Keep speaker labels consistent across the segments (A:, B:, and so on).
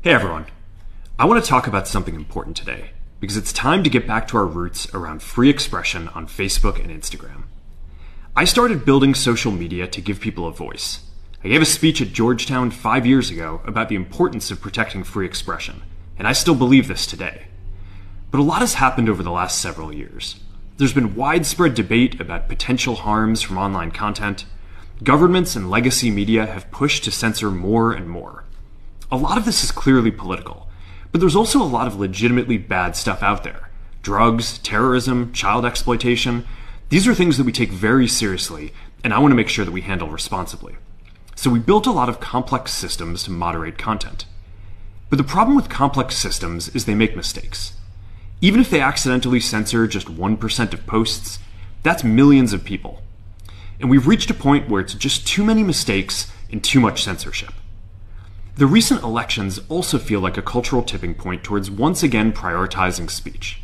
A: Hey everyone, I want to talk about something important today because it's time to get back to our roots around free expression on Facebook and Instagram. I started building social media to give people a voice. I gave a speech at Georgetown 5 years ago about the importance of protecting free expression, and I still believe this today. But a lot has happened over the last several years. There's been widespread debate about potential harms from online content. Governments and legacy media have pushed to censor more and more. A lot of this is clearly political, but there's also a lot of legitimately bad stuff out there. Drugs, terrorism, child exploitation. These are things that we take very seriously, and I want to make sure that we handle responsibly. So we built a lot of complex systems to moderate content. But the problem with complex systems is they make mistakes. Even if they accidentally censor just 1% of posts, that's millions of people. And we've reached a point where it's just too many mistakes and too much censorship. The recent elections also feel like a cultural tipping point towards once again prioritizing speech.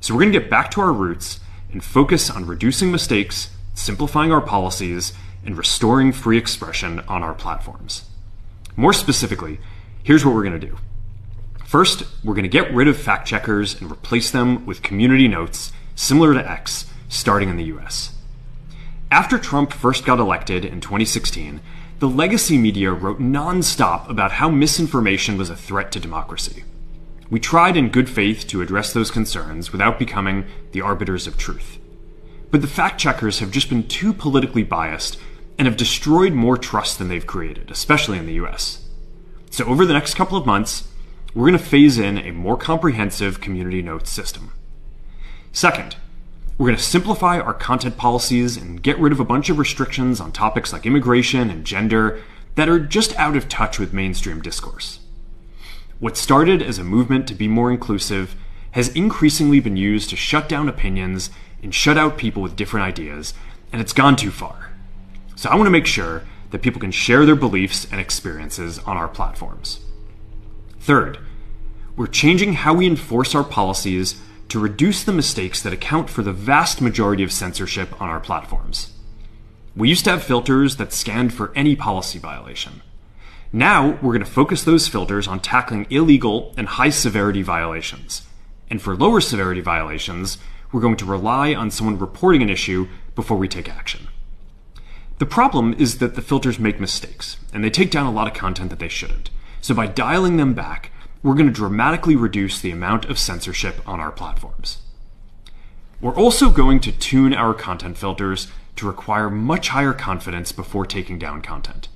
A: So we're going to get back to our roots and focus on reducing mistakes, simplifying our policies, and restoring free expression on our platforms. More specifically, here's what we're going to do. First, we're going to get rid of fact checkers and replace them with community notes similar to X, starting in the US. After Trump first got elected in 2016, the legacy media wrote non-stop about how misinformation was a threat to democracy. We tried in good faith to address those concerns without becoming the arbiters of truth. But the fact checkers have just been too politically biased and have destroyed more trust than they've created, especially in the US. So over the next couple of months, we're going to phase in a more comprehensive community notes system. Second, we're going to simplify our content policies and get rid of a bunch of restrictions on topics like immigration and gender that are just out of touch with mainstream discourse. What started as a movement to be more inclusive has increasingly been used to shut down opinions and shut out people with different ideas, and it's gone too far. So I want to make sure that people can share their beliefs and experiences on our platforms. Third, we're changing how we enforce our policies to reduce the mistakes that account for the vast majority of censorship on our platforms. We used to have filters that scanned for any policy violation. Now, we're going to focus those filters on tackling illegal and high-severity violations. And for lower-severity violations, we're going to rely on someone reporting an issue before we take action. The problem is that the filters make mistakes, and they take down a lot of content that they shouldn't. So by dialing them back, we're going to dramatically reduce the amount of censorship on our platforms. We're also going to tune our content filters to require much higher confidence before taking down content.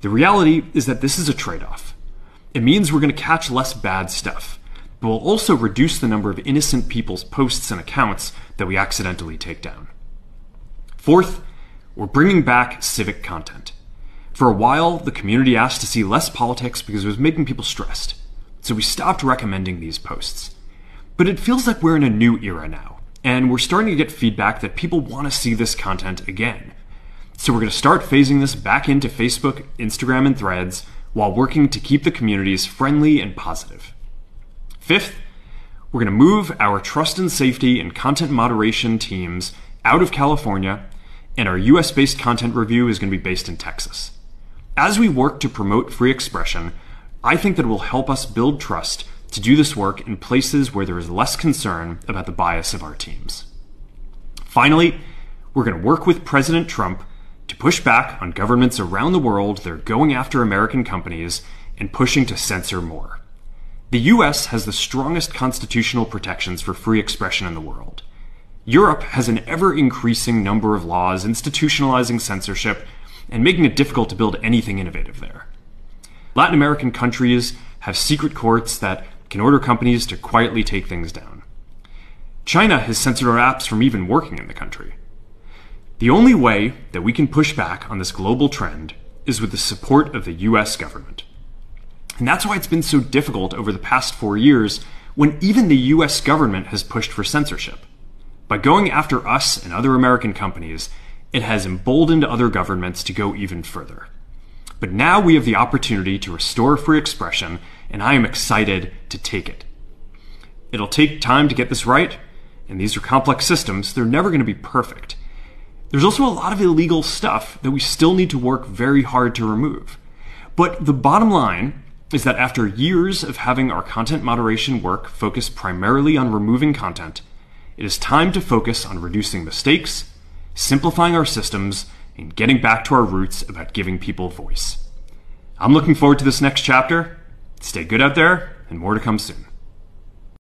A: The reality is that this is a trade-off. It means we're going to catch less bad stuff, but we'll also reduce the number of innocent people's posts and accounts that we accidentally take down. Fourth, we're bringing back civic content. For a while, the community asked to see less politics because it was making people stressed. So we stopped recommending these posts. But it feels like we're in a new era now, and we're starting to get feedback that people want to see this content again. So we're going to start phasing this back into Facebook, Instagram, and Threads while working to keep the communities friendly and positive. Fifth, we're going to move our trust and safety and content moderation teams out of California, and our US-based content review is going to be based in Texas. As we work to promote free expression, I think that it will help us build trust to do this work in places where there is less concern about the bias of our teams. Finally, we're going to work with President Trump to push back on governments around the world that are going after American companies and pushing to censor more. The US has the strongest constitutional protections for free expression in the world. Europe has an ever-increasing number of laws institutionalizing censorship and making it difficult to build anything innovative there. Latin American countries have secret courts that can order companies to quietly take things down. China has censored our apps from even working in the country. The only way that we can push back on this global trend is with the support of the US government. And that's why it's been so difficult over the past 4 years when even the US government has pushed for censorship. By going after us and other American companies, it has emboldened other governments to go even further. But now we have the opportunity to restore free expression, and I am excited to take it. It'll take time to get this right, and these are complex systems. They're never going to be perfect. There's also a lot of illegal stuff that we still need to work very hard to remove. But the bottom line is that after years of having our content moderation work focus primarily on removing content, it is time to focus on reducing mistakes, simplifying our systems, and getting back to our roots about giving people voice. I'm looking forward to this next chapter. Stay good out there, and more to come soon.